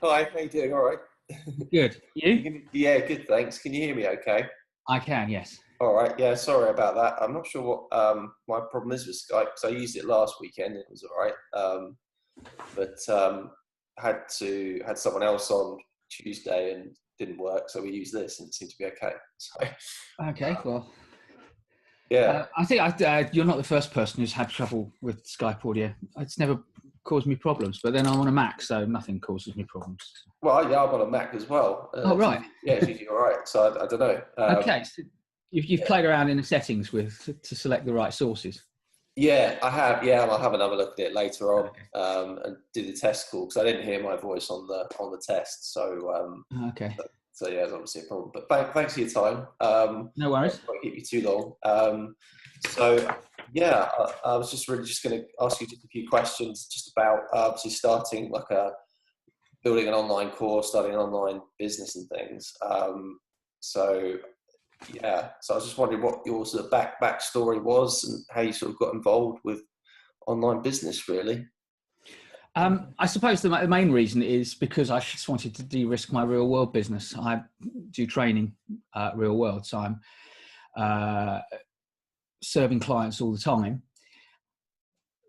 Hi, how you doing? All right. Good. You? Yeah, good, thanks. Can you hear me okay? I can, yes. All right, yeah, sorry about that. I'm not sure what my problem is with Skype because I used it last weekend. It was all right. But had someone else on Tuesday and didn't work, so we used this and it seemed to be okay. So Okay, well, yeah. I think you're not the first person who's had trouble with Skype audio. It's never caused me problems, but then I'm on a Mac, so nothing causes me problems. Well, yeah, I'm on a Mac as well. Oh, right. It's usually all right. So I don't know. Okay, so you've played around in the settings to select the right sources. Yeah, I have. Yeah, I'll have another look at it later on and do the test call because I didn't hear my voice on the test. So Okay. So yeah, it's obviously a problem. But thanks for your time. No worries. I won't keep you too long. So yeah, I was just really just going to ask you just a few questions just about obviously starting building an online course, starting an online business and things. So yeah, so I was just wondering what your sort of backstory was and how you sort of got involved with online business, really. I suppose the main reason is because I just wanted to de-risk my real world business. I do training real world, so I'm serving clients all the time.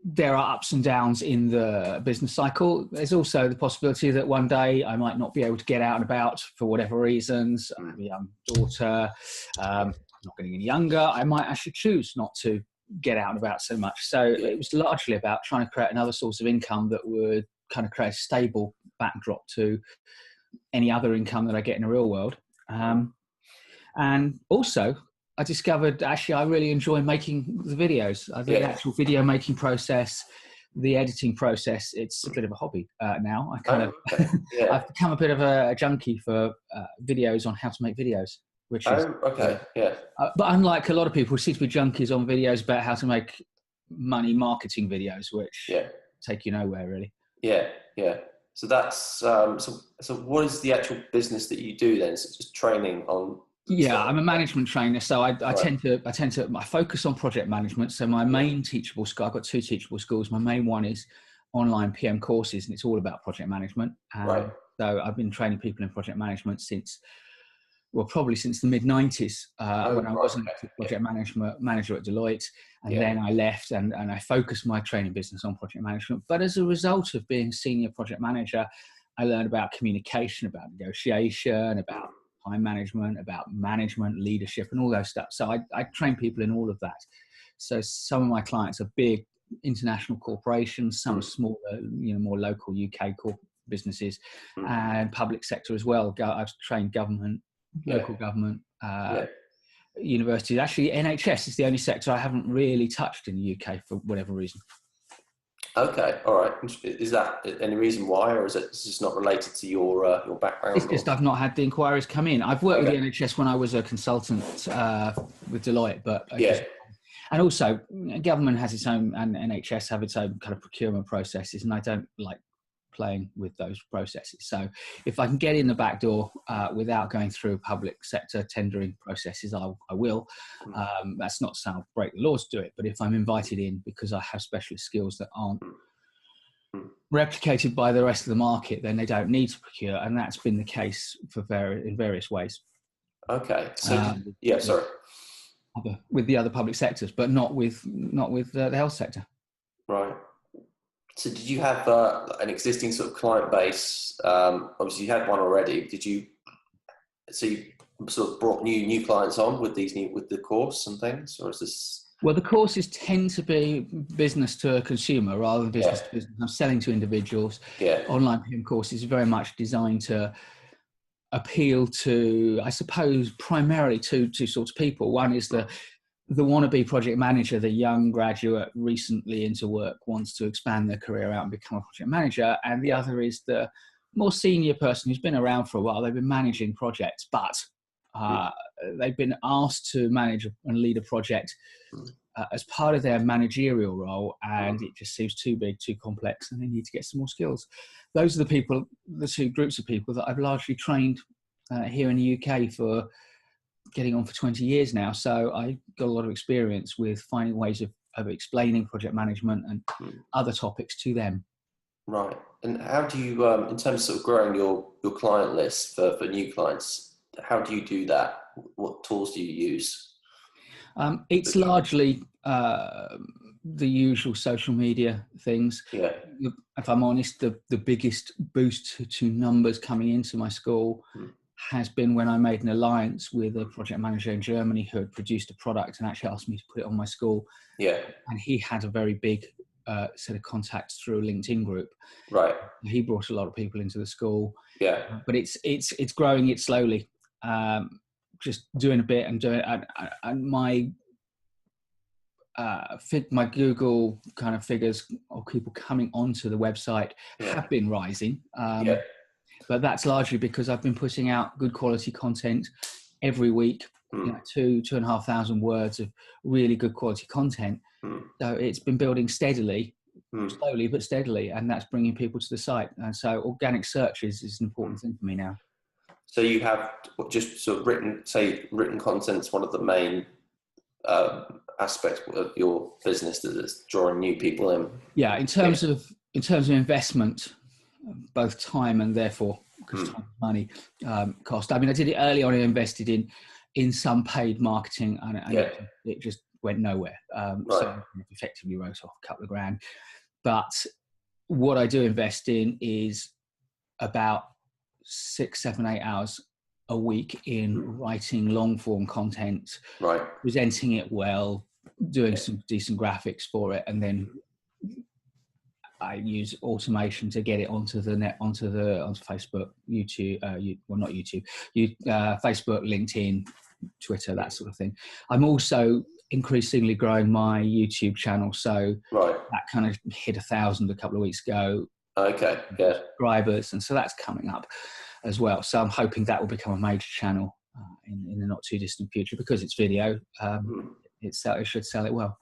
There are ups and downs in the business cycle. There's also the possibility that one day I might not be able to get out and about for whatever reasons. I have a young daughter, not getting any younger. I might actually choose not to get out and about so much. So it was largely about trying to create another source of income that would kind of create a stable backdrop to any other income that I get in the real world. And also, I discovered actually I really enjoy making the videos. The actual video making process, the editing process, it's a bit of a hobby now. I've become a bit of a junkie for videos on how to make videos, which is but unlike a lot of people who seem to be junkies on videos about how to make money marketing videos, which take you nowhere really. Yeah. So that's so what is the actual business that you do then? Is it just training on? Yeah, I'm a management trainer, so I tend to I focus on project management. So my main Teachable school, I've got two Teachable schools. My main one is online PM courses, and it's all about project management. So I've been training people in project management probably since the mid-90s when I wasn't a project manager at Deloitte, and then I left and I focused my training business on project management. But as a result of being senior project manager, I learned about communication, about negotiation, about time management, about management, leadership, and all those stuff. So I train people in all of that. So some of my clients are big international corporations, some are smaller, more local UK businesses, and public sector as well. I've trained government, local government, universities. Actually, NHS is the only sector I haven't really touched in the UK for whatever reason. Okay, all right. Is that any reason why, or is it just not related to your background? It's just I've not had the inquiries come in. I've worked with the NHS when I was a consultant with Deloitte, but and also government has its own, and NHS have its own kind of procurement processes, and I don't like playing with those processes. So if I can get in the back door without going through public sector tendering processes, I will. That's not to say I'll break the laws to do it, but if I'm invited in because I have specialist skills that aren't replicated by the rest of the market, then they don't need to procure, and that's been the case in various ways. Okay, so sorry. With the other public sectors, but not with the health sector. Right. So did you have an existing sort of client base? Obviously you had one already. You sort of brought new clients on with the course and things, or is this? Well, the courses tend to be business to consumer rather than business to business. I'm selling to individuals. Online PM courses are very much designed to appeal to, I suppose, primarily two sorts of people. One is the wannabe project manager, the young graduate recently into work, wants to expand their career out and become a project manager. And the other is the more senior person who's been around for a while. They've been managing projects, but they've been asked to manage and lead a project as part of their managerial role, and it just seems too big, too complex, and they need to get some more skills. Those are the two groups of people that I've largely trained here in the UK for getting on for 20 years now. So I got a lot of experience with finding ways of explaining project management and other topics to them. Right. And how do you, in terms of sort of growing your client list for new clients, how do you do that? What tools do you use? It's largely the usual social media things. Yeah. If I'm honest, the biggest boost to numbers coming into my school has been when I made an alliance with a project manager in Germany who had produced a product and actually asked me to put it on my school. Yeah. And he had a very big set of contacts through a LinkedIn group. Right. He brought a lot of people into the school. Yeah. But it's growing it slowly. Just doing a bit and doing it. And my Google kind of figures of people coming onto the website have been rising. But that's largely because I've been putting out good quality content every week, 2,500 words of really good quality content. So it's been building steadily, slowly but steadily, and that's bringing people to the site. And so organic search is an important thing for me now. So you have just sort of written content's one of the main aspects of your business that's drawing new people in. Yeah, in terms of investment, both time and therefore because time and money cost. I mean, I did it early on. I invested in some paid marketing, and it just went nowhere. So I effectively wrote off a couple of grand. But what I do invest in is about 6, 7, 8 hours a week in writing long form content, presenting it well, doing some decent graphics for it, and then I use automation to get it onto the net, onto Facebook, YouTube, not YouTube, Facebook, LinkedIn, Twitter, that sort of thing. I'm also increasingly growing my YouTube channel, so that kind of hit 1,000 a couple of weeks ago. Okay, yeah. Subscribers, and so that's coming up as well. So I'm hoping that will become a major channel in the not too distant future because it's video. It should sell it well.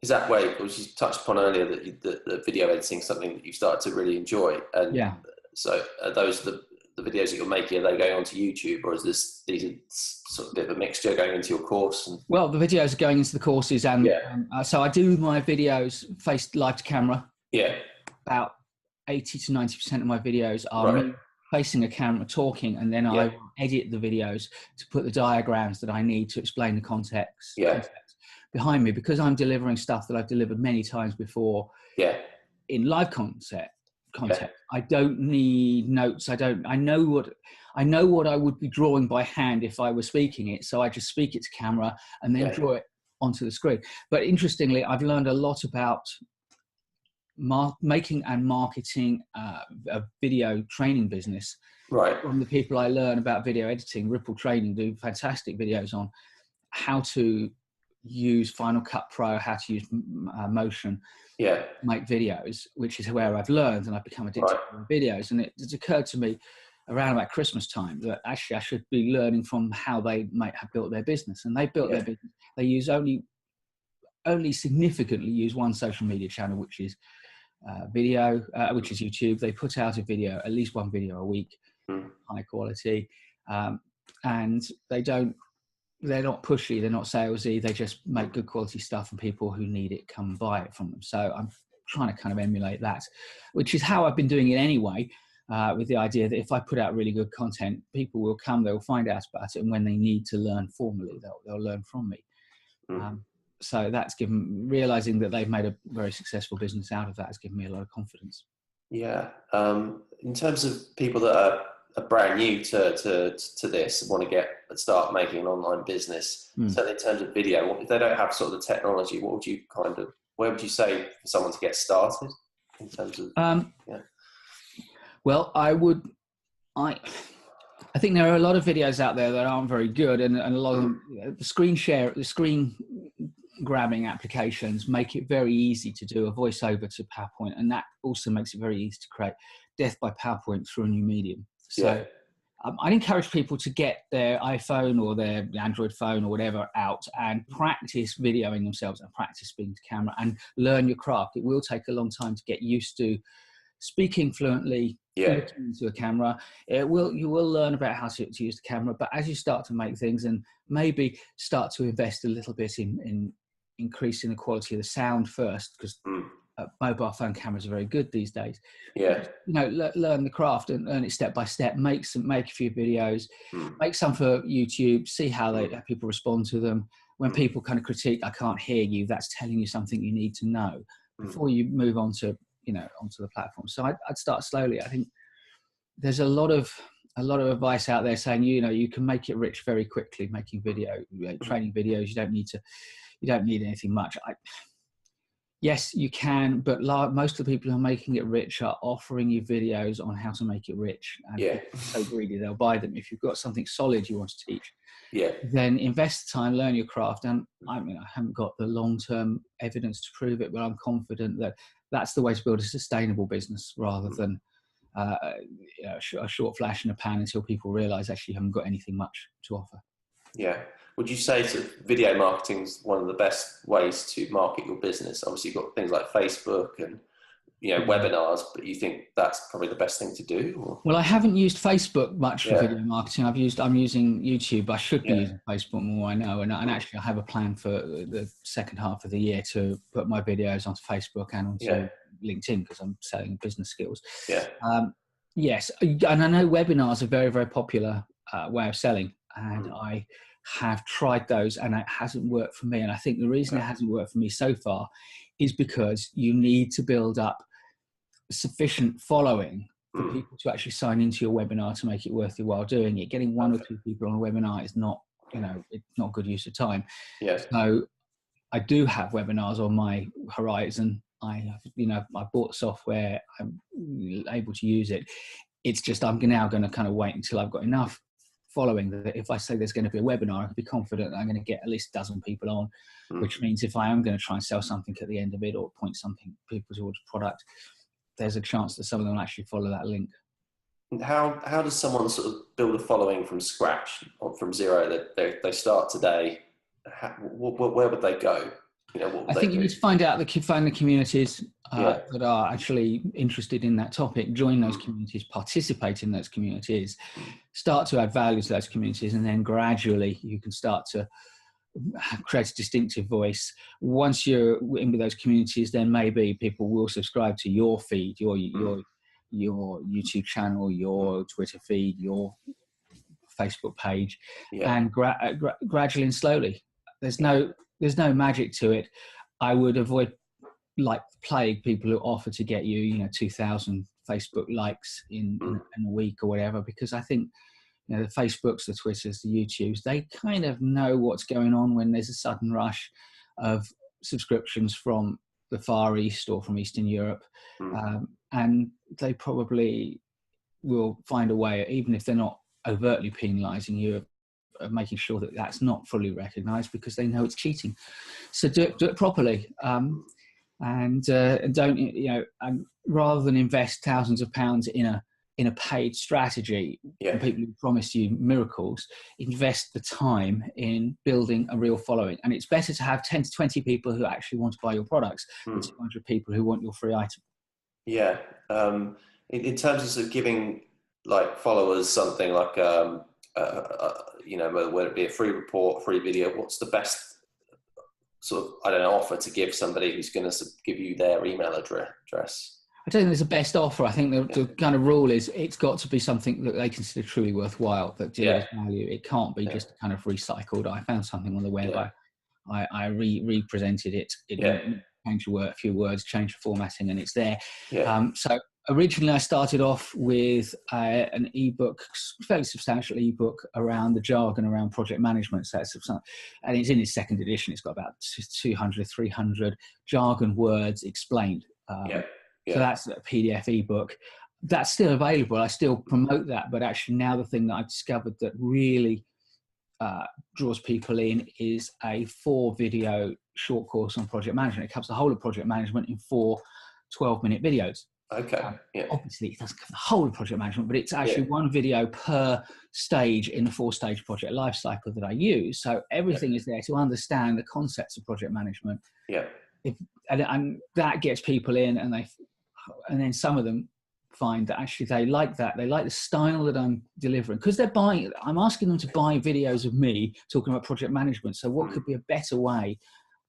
Is that way, which you touched upon earlier, that the video editing is something that you started to really enjoy? And so are those the videos that you're making, are they going onto YouTube, or is these are sort of a bit of a mixture going into your course? Well, the videos are going into the courses, and so I do my videos faced live to camera. Yeah. About 80 to 90% of my videos are me facing a camera talking, and then I edit the videos to put the diagrams that I need to explain the context behind me, because I'm delivering stuff that I've delivered many times before in live content. I don't need notes. I know what I would be drawing by hand if I were speaking it. So I just speak it to camera and then draw it onto the screen. But interestingly, I've learned a lot about making and marketing a video training business from the people I learn about video editing. Ripple Training do fantastic videos on how to use Final Cut Pro, how to use Motion, make videos, which is where I've learned, and I've become addicted to videos. And it's occurred to me around about Christmas time that actually I should be learning from how they might have built their business. And they built their business. They use only significantly use one social media channel, which is video, which is YouTube. They put out at least one video a week, high quality, and they're not pushy, they're not salesy, they just make good quality stuff, and people who need it come and buy it from them. So I'm trying to kind of emulate that, which is how I've been doing it anyway, with the idea that if I put out really good content, people will come, they'll find out about it, and when they need to learn formally, they'll learn from me. So that's realizing that they've made a very successful business out of that has given me a lot of confidence. Yeah. In terms of people that are brand new to this and want to start making an online business, so in terms of video, if they don't have sort of the technology, where would you say for someone to get started in terms of Well, I think there are a lot of videos out there that aren't very good, and a lot of them, the screen grabbing applications make it very easy to do a voiceover to PowerPoint, and that also makes it very easy to create death by PowerPoint through a new medium. So I'd encourage people to get their iPhone or their Android phone or whatever out and practice videoing themselves and practice speaking to camera and learn your craft. It will take a long time to get used to speaking fluently, looking into a camera. You will learn about how to use the camera, but as you start to make things and maybe start to invest a little bit in increasing the quality of the sound first, because mobile phone cameras are very good these days. Yeah. You know, learn the craft and learn it step by step. Make a few videos, make some for YouTube. See how how people respond to them. When people kind of critique, I can't hear you, that's telling you something you need to know before you move on to, you know, onto the platform. So I'd start slowly. I think there's a lot of advice out there saying, you know, you can make it rich very quickly making training videos. You don't need anything much. Yes, you can, but most of the people who are making it rich are offering you videos on how to make it rich. And if they're so greedy, they'll buy them. If you've got something solid you want to teach, then invest the time, learn your craft. And I mean, I haven't got the long-term evidence to prove it, but I'm confident that that's the way to build a sustainable business rather than a short flash in a pan until people realize actually you haven't got anything much to offer. Yeah. Would you say sort of video marketing is one of the best ways to market your business? Obviously, you've got things like Facebook and, you know, webinars, but you think that's probably the best thing to do? Or? Well, I haven't used Facebook much for video marketing. I'm using YouTube. I should be using Facebook more, I know. And actually, I have a plan for the second half of the year to put my videos onto Facebook and onto LinkedIn because I'm selling business skills. Yes, and I know webinars are a very, very popular way of selling, and I have tried those and it hasn't worked for me. And I think the reason it hasn't worked for me so far is because you need to build up sufficient following for people to actually sign into your webinar to make it worth your while doing it. Getting one or two people on a webinar is not, you know, it's not good use of time. So I do have webinars on my horizon. I bought software. I'm able to use it. It's just I'm now going to kind of wait until I've got enough following that if I say there's going to be a webinar, I can be confident that I'm going to get at least a dozen people on, which means if I am going to try and sell something at the end of it or point people towards a product, there's a chance that some of them will actually follow that link. How does someone sort of build a following from scratch or from zero? That they start today. Where would they go? You know, I think you need to find the communities that are actually interested in that topic, join those communities, participate in those communities, start to add value to those communities, and then gradually you can start to create a distinctive voice. Once you're in with those communities, then maybe people will subscribe to your feed, your YouTube channel, your Twitter feed, your Facebook page, and gradually and slowly. There's no magic to it. I would avoid like plague people who offer to get you 2,000 Facebook likes in a week or whatever, because I think the Facebooks, the Twitters, the YouTubes, they kind of know what's going on when there's a sudden rush of subscriptions from the Far East or from Eastern Europe, and they probably will find a way, even if they're not overtly penalising you, of making sure that that's not fully recognised because they know it's cheating. So do it properly, and don't rather than invest thousands of pounds in a paid strategy from people who promise you miracles, invest the time in building a real following. And it's better to have 10 to 20 people who actually want to buy your products than 200 people who want your free item. Yeah. In terms of, sort of giving like followers something like, whether it be a free report, free video, what's the best sort of, offer to give somebody who's going to give you their email address? I don't think there's a best offer. I think the kind of rule is it's got to be something that they consider truly worthwhile, that delivers value. It can't be just kind of recycled. I found something on the web. I represented it. Changed a few words, changed the formatting, and it's there. So originally I started off with an ebook, fairly substantial ebook around the jargon around project management. So and it's in its second edition. It's got about 200, 300 jargon words explained. So that's a PDF ebook. That's still available. I still promote that. But actually now the thing that I've discovered that really draws people in is a 4-video short course on project management. It covers the whole of project management in 4 12-minute videos. Obviously it doesn't cover the whole of project management, but it's actually 1 video per stage in the 4-stage project life cycle that I use. So everything is there to understand the concepts of project management. And that gets people in, and then some of them find that actually they like that. They like the style that I'm delivering because I'm asking them to buy videos of me talking about project management. So what could be a better way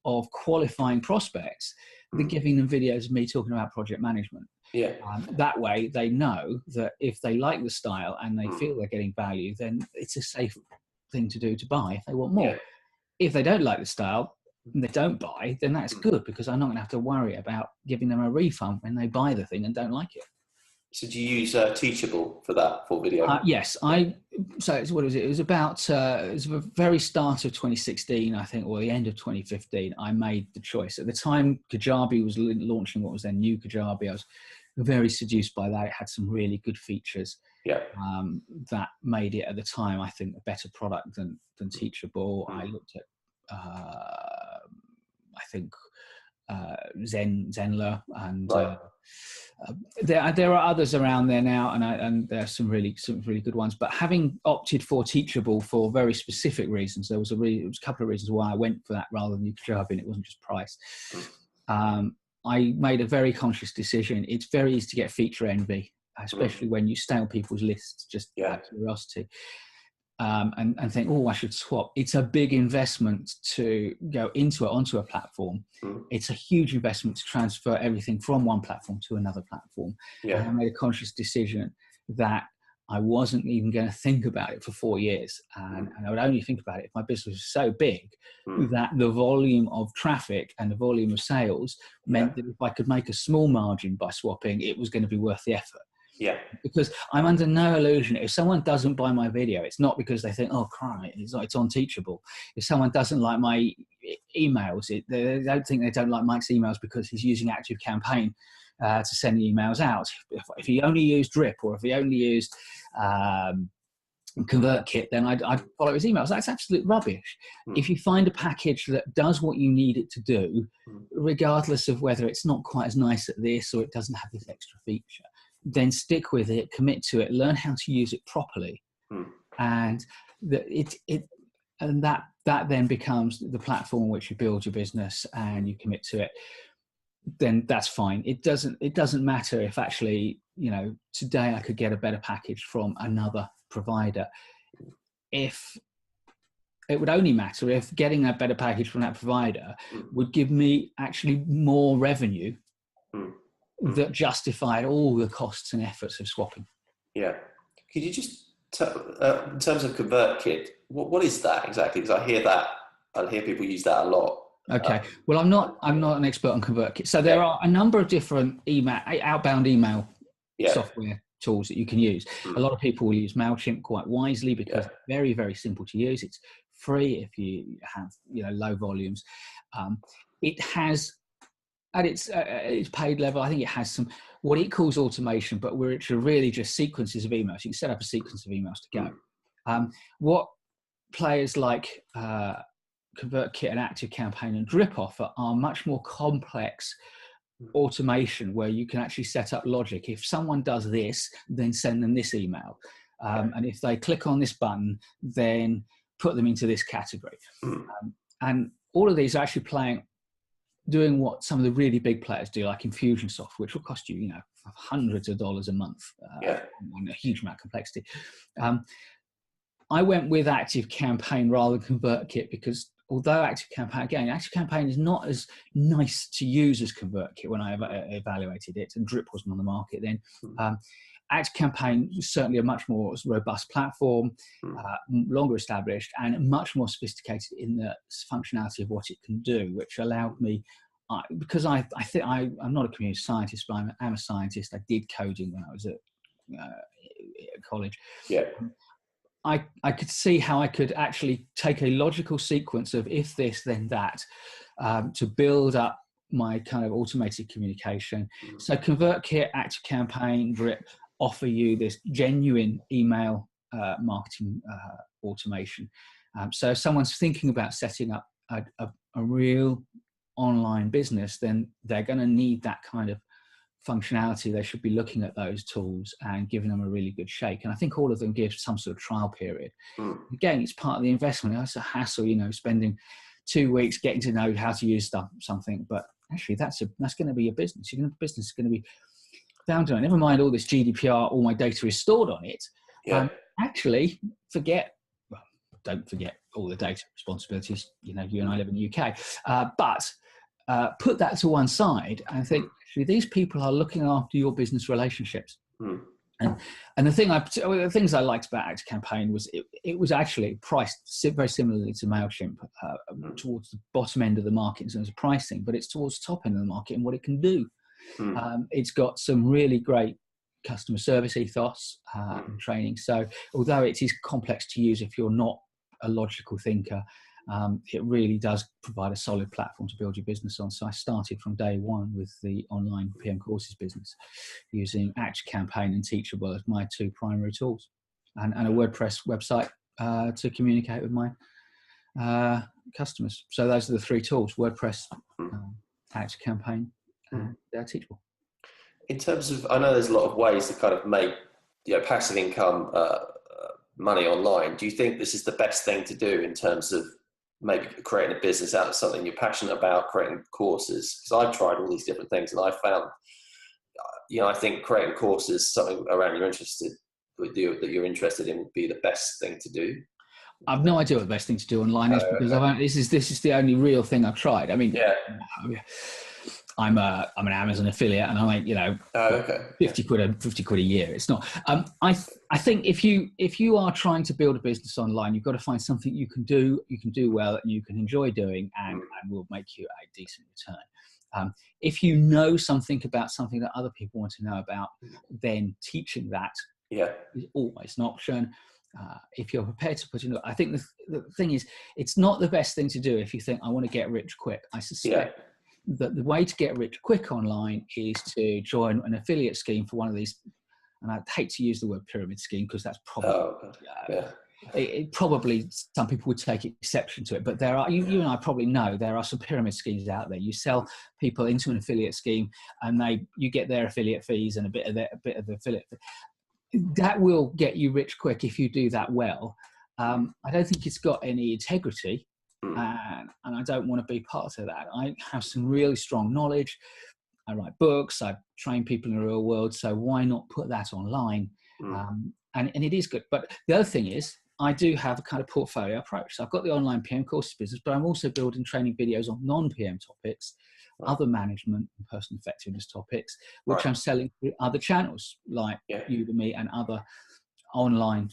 of qualifying prospects than giving them videos of me talking about project management. Yeah. That way they know that if they like the style and they feel they're getting value, then it's a safe thing to do to buy if they want more. Yeah. If they don't like the style and they don't buy, then that's good, because I'm not going to have to worry about giving them a refund when they buy the thing and don't like it. So do you use Teachable for that, for video? Yes, so it's, what was it? It was about it was the very start of 2016, I think, or the end of 2015. I made the choice. At the time, Kajabi was launching what was then new Kajabi. I was very seduced by that. It had some really good features. Yeah. That made it at the time, I think, a better product than Teachable. I looked at, I think, Zenler, and there are others around there now, and there are some really good ones. But having opted for Teachable for very specific reasons, there was a couple of reasons why I went for that rather than Kajabi, and it wasn't just price. I made a very conscious decision. It's very easy to get feature envy, especially when you stay on people's lists just out of curiosity. And think, oh, I should swap. It's a big investment to go onto a platform. It's a huge investment to transfer everything from one platform to another platform. And I made a conscious decision that I wasn't even going to think about it for 4 years. And I would only think about it if my business was so big that the volume of traffic and the volume of sales meant that if I could make a small margin by swapping, it was going to be worth the effort. Yeah. Because I'm under no illusion. If someone doesn't buy my video, it's not because they think, oh, cry, it's on Teachable. If someone doesn't like my emails, they don't think they don't like Mike's emails because he's using Active Campaign to send the emails out. If he only used Drip, or if he only used ConvertKit, then I'd follow his emails. That's absolute rubbish. If you find a package that does what you need it to do, regardless of whether it's not quite as nice at this or it doesn't have this extra feature, then stick with it, commit to it, learn how to use it properly, and that then becomes the platform on which you build your business and you commit to it. Then that's fine. It doesn't matter if actually, today I could get a better package from another provider. If it would only matter if getting a better package from that provider would give me actually more revenue that justified all the costs and efforts of swapping. Yeah. Could you just, in terms of ConvertKit, what is that exactly? Because I hear people use that a lot. Okay. Well, I'm not an expert on ConvertKit. So there are a number of different outbound email software tools that you can use. A lot of people will use MailChimp quite wisely because it's very, very simple to use. It's free if you have, low volumes. It has, at its paid level, I think it has some what it calls automation, but which are really just sequences of emails. You can set up a sequence of emails to go. What players like ConvertKit and Active Campaign and Drip offer are much more complex automation, where you can actually set up logic. If someone does this, then send them this email. And if they click on this button, then put them into this category. And all of these are actually doing what some of the really big players do, like Infusionsoft, which will cost you, hundreds of dollars a month, and a huge amount of complexity. I went with Active Campaign rather than ConvertKit because although Active Campaign is not as nice to use as ConvertKit when I evaluated it, and Drip wasn't on the market then. Active Campaign is certainly a much more robust platform, longer established, and much more sophisticated in the functionality of what it can do, which allowed me, because I'm not a computer scientist, but I am a scientist. I did coding when I was at college. Yeah. I could see how I could actually take a logical sequence of if this, then that, to build up my kind of automated communication. So ConvertKit, Active Campaign, Drip offer you this genuine email marketing automation. So if someone's thinking about setting up a real online business, then they're going to need that kind of functionality. They should be looking at those tools and giving them a really good shake. And I think all of them give some sort of trial period. Again, it's part of the investment. It's a hassle, spending 2 weeks getting to know how to use something. But actually, that's going to be your business. Your business is going to be down to it. Never mind all this GDPR, all my data is stored on it. Actually, don't forget all the data responsibilities. You and I live in the UK. But put that to one side and think, actually, these people are looking after your business relationships. Mm. And the things I liked about ActiveCampaign was it was actually priced very similarly to MailChimp, towards the bottom end of the market in terms of pricing, but it's towards the top end of the market and what it can do. It's got some really great customer service ethos and training. So although it is complex to use if you're not a logical thinker, it really does provide a solid platform to build your business on. So I started from day one with the online PM courses business using ActiveCampaign and Teachable as my two primary tools, and a WordPress website to communicate with my customers. So those are the three tools: WordPress, ActiveCampaign, and Teachable. In terms of, I know there's a lot of ways to kind of make, passive income money online. Do you think this is the best thing to do in terms of maybe creating a business out of something you're passionate about, creating courses? Because I've tried all these different things and I found, I think creating courses, something around that you're interested in, would be the best thing to do. I've no idea what the best thing to do online is, because this is the only real thing I've tried. I mean, I'm an Amazon affiliate, and I make 50 quid a year. It's not. I think if you are trying to build a business online, you've got to find something you can do well, and you can enjoy doing, and will make you a decent return. If you know something about something that other people want to know about, then teaching that is always an option. If you're prepared to put in, I think the thing is, it's not the best thing to do if you think I want to get rich quick. I suspect that the way to get rich quick online is to join an affiliate scheme for one of these, and I'd hate to use the word pyramid scheme because that's probably it probably some people would take exception to it, but there are, you and I probably know there are some pyramid schemes out there. You sell people into an affiliate scheme, and you get their affiliate fees and a bit of the affiliate fee. That will get you rich quick if you do that well. I don't think it's got any integrity, and I don't want to be part of that. I have some really strong knowledge. I write books. I train people in the real world. So why not put that online? And it is good. But the other thing is, I do have a kind of portfolio approach. So I've got the online PM courses business, but I'm also building training videos on non-PM topics, other management and personal effectiveness topics, which I'm selling through other channels like Udemy and other online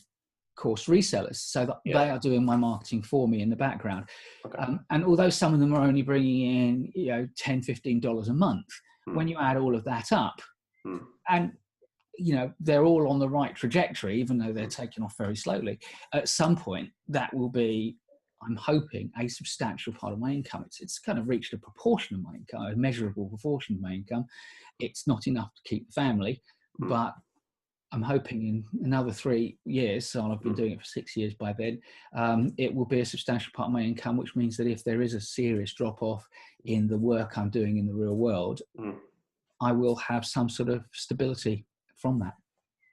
course resellers, so that they are doing my marketing for me in the background. And although some of them are only bringing in $10-15 a month, when you add all of that up, and they're all on the right trajectory, even though they're taking off very slowly, at some point that will be, I'm hoping, a substantial part of my income. It's kind of reached a proportion of my income, a measurable proportion of my income. It's not enough to keep the family, but I'm hoping in another 3 years, so I've been doing it for 6 years by then, it will be a substantial part of my income, which means that if there is a serious drop-off in the work I'm doing in the real world, I will have some sort of stability from that.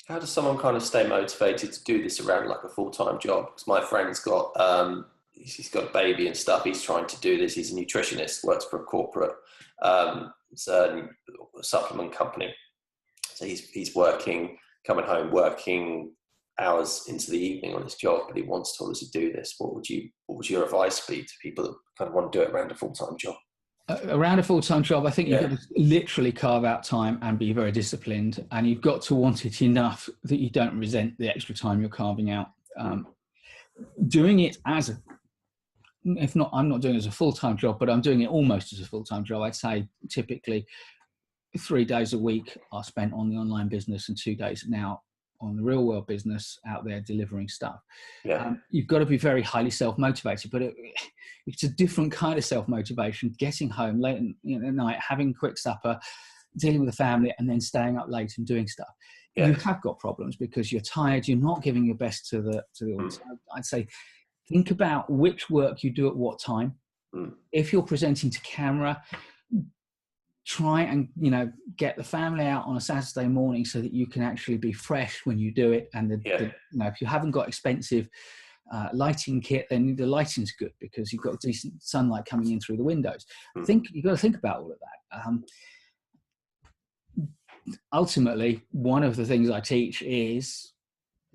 How does someone kind of stay motivated to do this around like a full-time job? Because my friend's got, he's got a baby and stuff. He's trying to do this. He's a nutritionist, works for a corporate supplement company. So he's coming home, working hours into the evening on his job, but he wants to obviously do this. What would your advice be to people that kind of want to do it around a full-time job? Around a full-time job, I think you've got to literally carve out time and be very disciplined, and you've got to want it enough that you don't resent the extra time you're carving out. Doing it I'm not doing it as a full-time job, but I'm doing it almost as a full-time job. I'd say typically 3 days a week are spent on the online business and 2 days now on the real world business out there delivering stuff. You've got to be very highly self-motivated, but it's a different kind of self-motivation, getting home late at night, having a quick supper, dealing with the family, and then staying up late and doing stuff. You have got problems because you're tired, you're not giving your best to the audience. I'd say think about which work you do at what time. If you're presenting to camera, try and get the family out on a Saturday morning so that you can actually be fresh when you do it. And if you haven't got expensive lighting kit, then the lighting's good because you've got decent sunlight coming in through the windows. You've got to think about all of that. Ultimately, one of the things I teach is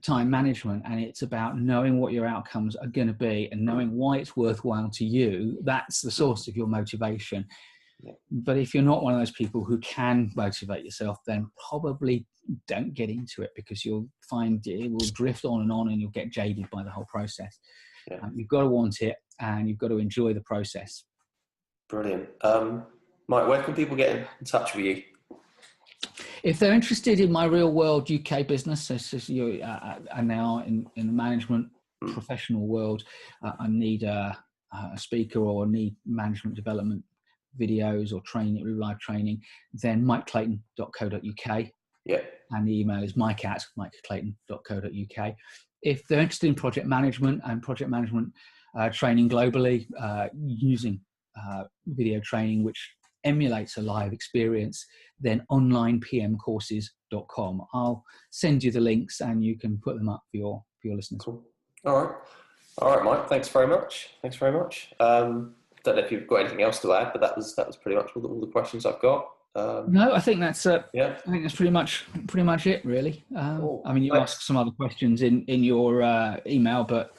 time management, and it's about knowing what your outcomes are going to be and knowing why it's worthwhile to you. That's the source of your motivation. Yeah. But if you're not one of those people who can motivate yourself, then probably don't get into it, because you'll find it will drift on and you'll get jaded by the whole process. Yeah. You've got to want it, and you've got to enjoy the process. Brilliant. Mike, where can people get in touch with you? If they're interested in my real world UK business, so you are now in the management professional world, I need a speaker or need management development videos or training, live training, then mikeclayton.co.uk. Yeah. And the email is mike@mikeclayton.co.uk. If they're interested in project management training globally, using video training which emulates a live experience, then onlinepmcourses.com. I'll send you the links and you can put them up for your listeners. Cool. All right, Mike. Thanks very much. Don't know if you've got anything else to add, but that was pretty much all the questions I've got. No, I think that's yeah. I think that's pretty much it, really. Cool. I mean, you asked some other questions in your email, but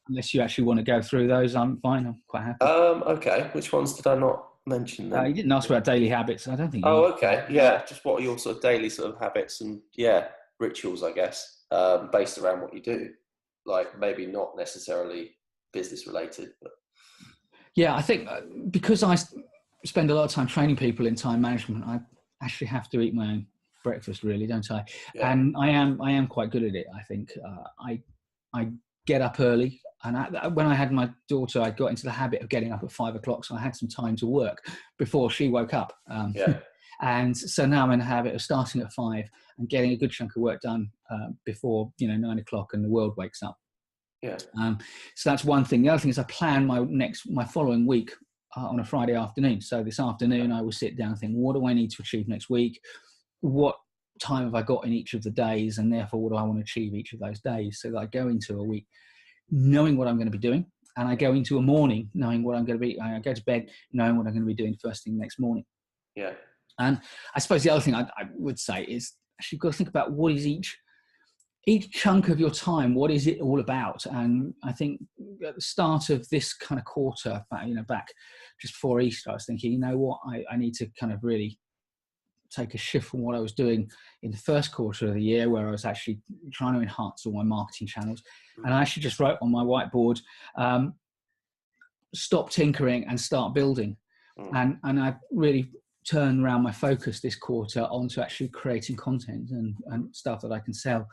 unless you actually want to go through those, I'm fine. I'm quite happy. Okay. Which ones did I not mention then? You didn't ask about daily habits. I don't think. Okay. Yeah. Just what are your sort of daily sort of habits and rituals, I guess, based around what you do, like maybe not necessarily business related, but. Yeah, I think because I spend a lot of time training people in time management, I actually have to eat my own breakfast, really, don't I? Yeah. And I am quite good at it. I think I get up early, and when I had my daughter, I got into the habit of getting up at 5 o'clock, so I had some time to work before she woke up. And so now I'm in the habit of starting at 5 and getting a good chunk of work done before 9 o'clock and the world wakes up. Yeah. So that's one thing. The other thing is I plan my following week on a Friday afternoon. So this afternoon I will sit down and think, what do I need to achieve next week? What time have I got in each of the days? And therefore, what do I want to achieve each of those days? So that I go into a week knowing what I'm going to be doing. And I go into a morning knowing what I'm going to be. I go to bed knowing what I'm going to be doing first thing next morning. Yeah. And I suppose the other thing I would say is actually you've got to think about what is each chunk of your time, what is it all about? And I think at the start of this kind of quarter, back just before Easter, I was thinking, you know what, I need to kind of really take a shift from what I was doing in the first quarter of the year, where I was actually trying to enhance all my marketing channels. And I actually just wrote on my whiteboard, stop tinkering and start building. And I really turned around my focus this quarter onto actually creating content and stuff that I can sell.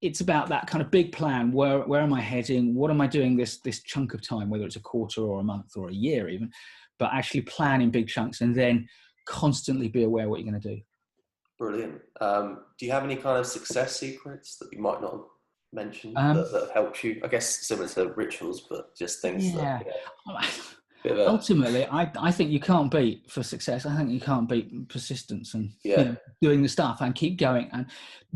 It's about that kind of big plan. Where am I heading? What am I doing this chunk of time, whether it's a quarter or a month or a year even, but actually plan in big chunks and then constantly be aware what you're going to do. Brilliant. Do you have any kind of success secrets that you might not have mentioned that have helped you? I guess similar to rituals, but just things Ultimately, I think you can't beat for success. I think you can't beat persistence and doing the stuff and keep going. And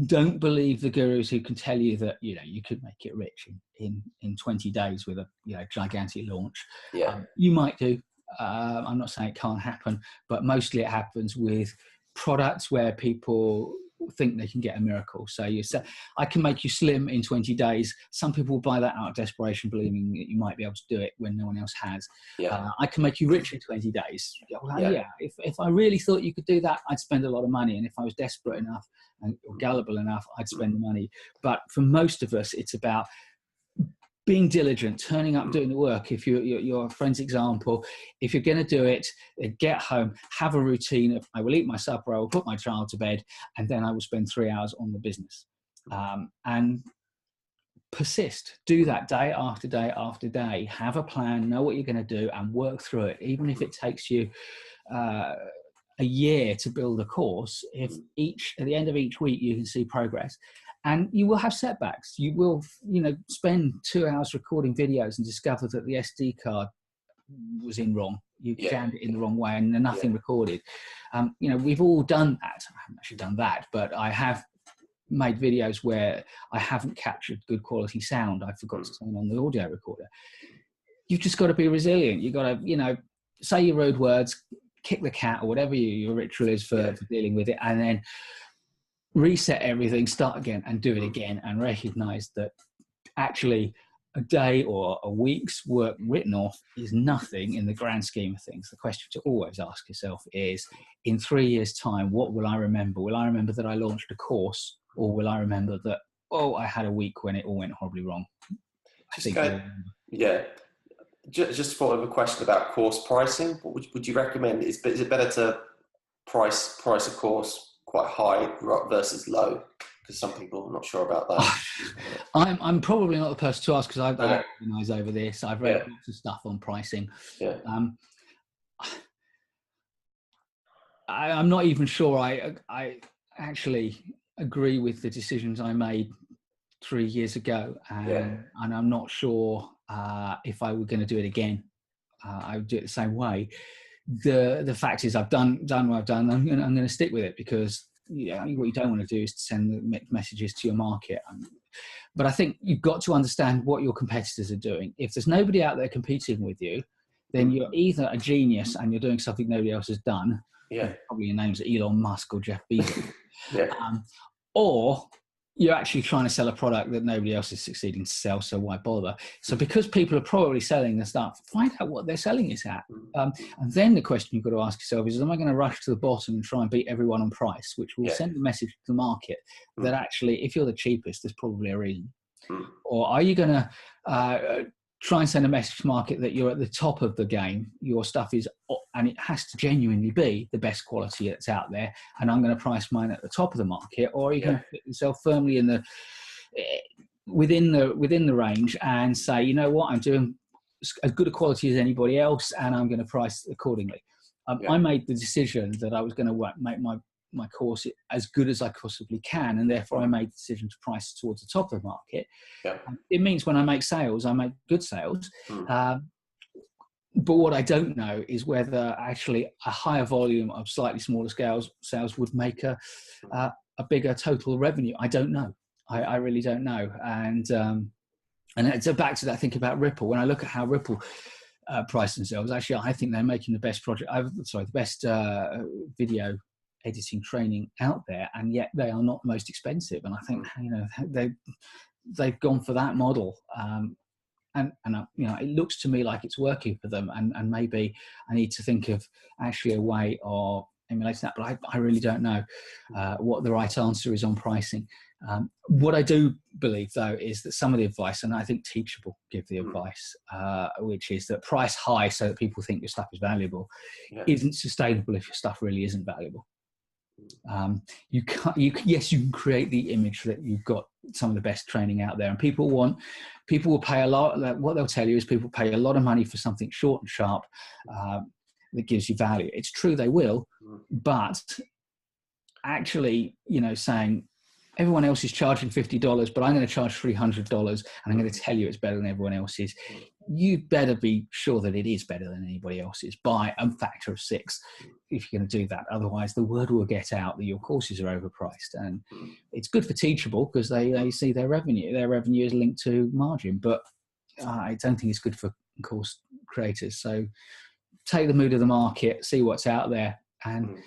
don't believe the gurus who can tell you that you could make it rich in 20 days with a gigantic launch. Yeah, you might do. I'm not saying it can't happen, but mostly it happens with products where people think they can get a miracle. So you say, I can make you slim in 20 days. Some people will buy that out of desperation, believing that you might be able to do it when no one else has. I can make you rich in 20 days. If I really thought you could do that, I'd spend a lot of money. And if I was desperate enough or gullible enough, I'd spend the money. But for most of us, it's about being diligent, turning up, doing the work. If your friend's example, if you're going to do it, get home, have a routine of, I will eat my supper, I will put my child to bed, and then I will spend 3 hours on the business. And persist. Do that day after day after day. Have a plan, know what you're going to do, and work through it. Even if it takes you a year to build a course, if at the end of each week you can see progress. And you will have setbacks. You will, spend 2 hours recording videos and discover that the SD card was in wrong. You jammed it in the wrong way and nothing recorded. We've all done that. I haven't actually done that, but I have made videos where I haven't captured good quality sound. I forgot to turn on the audio recorder. You've just got to be resilient. You've got to, say your rude words, kick the cat or whatever your ritual is for dealing with it, and then reset everything, start again and do it again, and recognize that actually a day or a week's work written off is nothing in the grand scheme of things. The question to always ask yourself is, in 3 years' time, what will I remember? Will I remember that I launched a course, or will I remember that, oh, I had a week when it all went horribly wrong? Yeah. Just thought of a question about course pricing. What would you recommend? Is it better to price a course quite high versus low? Because some people are not sure about that. I'm probably not the person to ask, because I've organized over this. I've read lots of stuff on pricing. Yeah. I'm not even sure I actually agree with the decisions I made 3 years ago, and I'm not sure if I were going to do it again, I would do it the same way. The fact is, I've done what I've done. I'm going to stick with it, because what you don't want to do is to send messages to your market. But I think you've got to understand what your competitors are doing. If there's nobody out there competing with you, then you're either a genius and you're doing something nobody else has done. Yeah. Probably your name's Elon Musk or Jeff Bezos. Or you're actually trying to sell a product that nobody else is succeeding to sell, so why bother? So because people are probably selling the stuff, find out what they're selling it at. And then the question you've got to ask yourself is, am I going to rush to the bottom and try and beat everyone on price, which will send a message to the market that actually, if you're the cheapest, there's probably a reason. Or are you going to try and send a message to market that you're at the top of the game, your stuff is, and it has to genuinely be the best quality that's out there, and I'm going to price mine at the top of the market? Or are you going to put yourself firmly in the within the range and say, you know what, I'm doing as good a quality as anybody else, and I'm going to price accordingly? I made the decision that I was going to make my course as good as I possibly can, and therefore I made the decision to price towards the top of the market. It means when I make sales, I make good sales. But what I don't know is whether actually a higher volume of slightly smaller sales would make a bigger total revenue. I don't know. I really don't know. And it's back to that thing about Ripple. When I look at how Ripple price themselves, actually, I think they're making the best the best video editing training out there, and yet they are not the most expensive. And I think they've gone for that model, and it looks to me like it's working for them. And maybe I need to think of actually a way of emulating that. But I really don't know what the right answer is on pricing. What I do believe, though, is that some of the advice, and I think Teachable give the advice, which is that price high so that people think your stuff is valuable, isn't sustainable if your stuff really isn't valuable. You can create the image that you've got some of the best training out there, and people will pay a lot. What they'll tell you is people pay a lot of money for something short and sharp that gives you value. It's true, they will, but actually, saying everyone else is charging $50, but I'm going to charge $300, and I'm going to tell you it's better than everyone else's. You better be sure that it is better than anybody else's by a factor of 6 if you're going to do that. Otherwise, the word will get out that your courses are overpriced. And it's good for Teachable because they see their revenue. Their revenue is linked to margin, but I don't think it's good for course creators. So take the mood of the market, see what's out there. And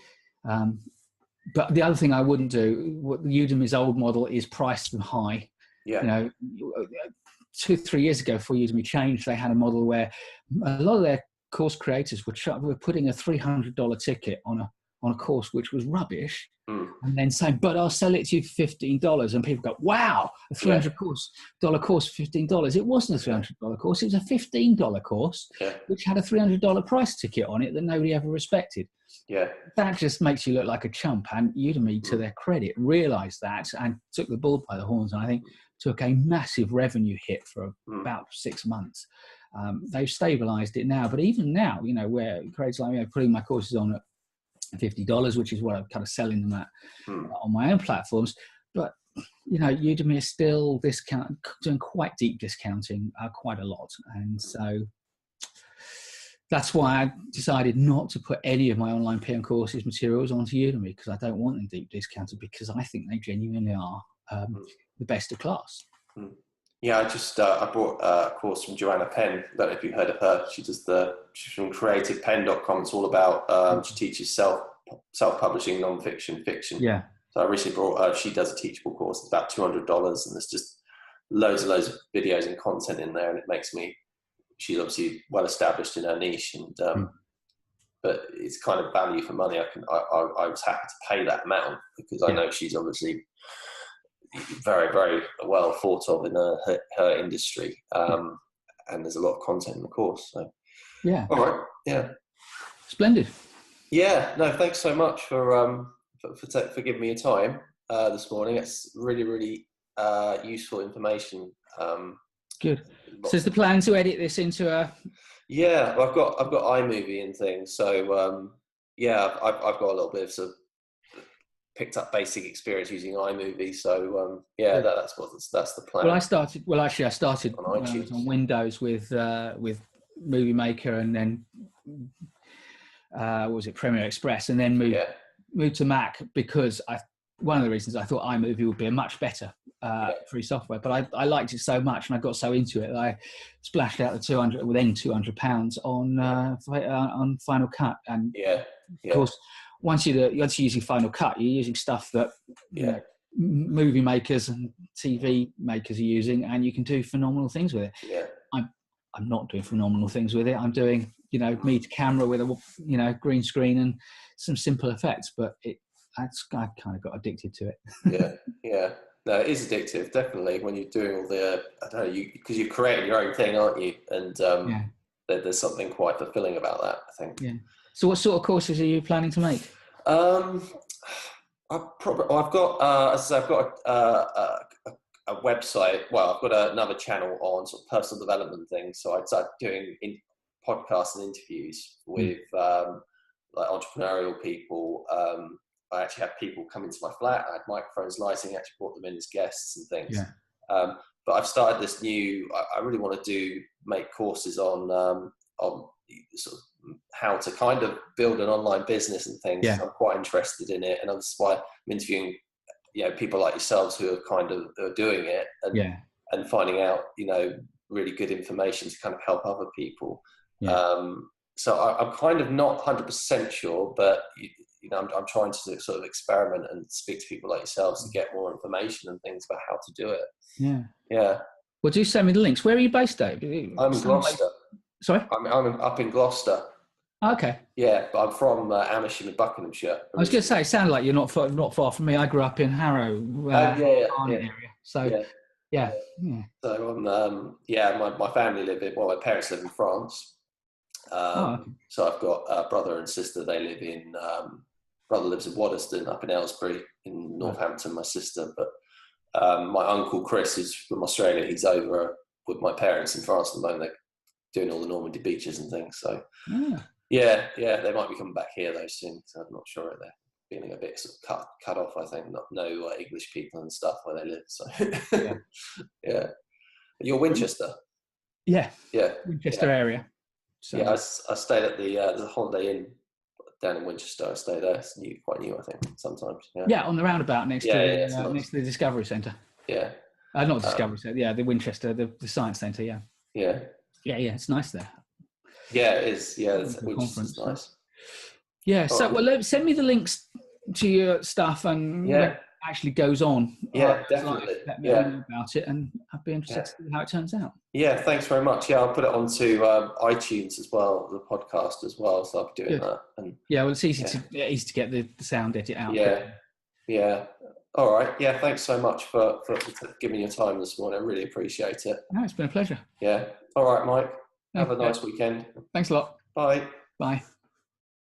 but the other thing I wouldn't do, what Udemy's old model is price them high. 2-3 years ago, before Udemy changed, they had a model where a lot of their course creators were putting a $300 ticket on a course which was rubbish, and then saying, but I'll sell it to you for $15. And people go, wow, a $300 course for $15. It wasn't a $300 course, it was a $15 course, which had a $300 price ticket on it that nobody ever respected. That just makes you look like a chump. And Udemy, to their credit, realized that and took the bull by the horns, and I think took a massive revenue hit for about 6 months. They've stabilized it now, but even now, where creators like me putting my courses on at $50, which is what I'm kind of selling them at on my own platforms. But Udemy is still doing quite deep discounting, quite a lot, and so that's why I decided not to put any of my online PM courses materials onto Udemy, because I don't want them deep discounted, because I think they genuinely are the best of class. Yeah, I bought a course from Joanna Penn. I don't know if you've heard of her. She's from creativepen.com. It's all about, she teaches self-publishing, non-fiction, fiction. Yeah. So I recently brought she does a Teachable course. It's about $200, and it's just loads and loads of videos and content in there, and it makes me. She's obviously well established in her niche, and but it's kind of value for money. I was happy to pay that amount because I know she's obviously very, very well thought of in her industry, and there's a lot of content in the course. So yeah, all right, yeah, splendid. Yeah, no, thanks so much for giving me your time this morning. It's really, really useful information. Good. So is the plan to edit this into a? Yeah, I've got iMovie and things. So yeah, I've got a little bit of sort of picked up basic experience using iMovie. So yeah, that's the plan. Well, I started on iTunes on Windows with Movie Maker, and then what was it, Premiere Express, and then moved to Mac because one of the reasons I thought iMovie would be a much better free software, but I liked it so much and I got so into it that I splashed out the £200 on Final Cut. And of course, once you're using Final Cut, you're using stuff that you know, movie makers and TV makers are using, and you can do phenomenal things with it. Yeah. I'm not doing phenomenal things with it. I'm doing, me to camera with a, green screen and some simple effects, but I kind of got addicted to it. Yeah. No, it is addictive, definitely, when you're doing all the, I don't know, because you're creating your own thing, aren't you? And there's something quite fulfilling about that, I think. Yeah. So what sort of courses are you planning to make? I've got, as I say, I've got a website. Well, I've got another channel on sort of personal development things. So I'd start doing podcasts and interviews with like entrepreneurial people. I actually had people come into my flat. I had microphones, lighting, actually brought them in as guests and things. Yeah. But I've started this new, I really want to make courses on sort of how to kind of build an online business and things. Yeah. I'm quite interested in it. And that's why I'm interviewing, people like yourselves who are doing it and finding out, really good information to kind of help other people. Yeah. So I'm kind of not 100% sure, but I'm trying to sort of experiment and speak to people like yourselves to get more information and things about how to do it. Yeah. Yeah. Well, do send me the links. Where are you based, Dave? I'm in Gloucester. Sorry? I'm up in Gloucester. Okay. Yeah, but I'm from Amersham in Buckinghamshire. I was going to say, it sounded like you're not far from me. I grew up in Harrow, area. So, yeah. So I'm, my family my parents live in France. So I've got a brother and sister. They live in, brother lives in Waddesdon up in Aylesbury in Northampton, my sister. But my uncle Chris is from Australia. He's over with my parents in France at the moment. They're doing all the Normandy beaches and things. So yeah, they might be coming back here though soon. So I'm not sure. They're feeling a bit sort of cut off. I think no English people and stuff where they live. So yeah. You're Winchester. Yeah. Winchester area. So. Yeah, I stayed at the Holiday Inn down in Winchester. I stayed there. It's quite new, I think, sometimes. Yeah, on the roundabout next to the Discovery Centre. Yeah. Not Discovery Centre, the Winchester, the Science Centre, Yeah, it's nice there. Yeah, it is. Yeah, Winchester's nice. Yeah, so send me the links to your stuff and what actually goes on. Yeah, definitely. Let me know about it, and I'd be interested to see how it turns out. Yeah, thanks very much. Yeah, I'll put it onto iTunes as well, the podcast as well. So I'll be doing that. And well, it's easy to get the sound edit out. Yeah. All right. Yeah, thanks so much for giving your time this morning. I really appreciate it. No, it's been a pleasure. Yeah. All right, Mike. Have a nice weekend. Thanks a lot. Bye. Bye.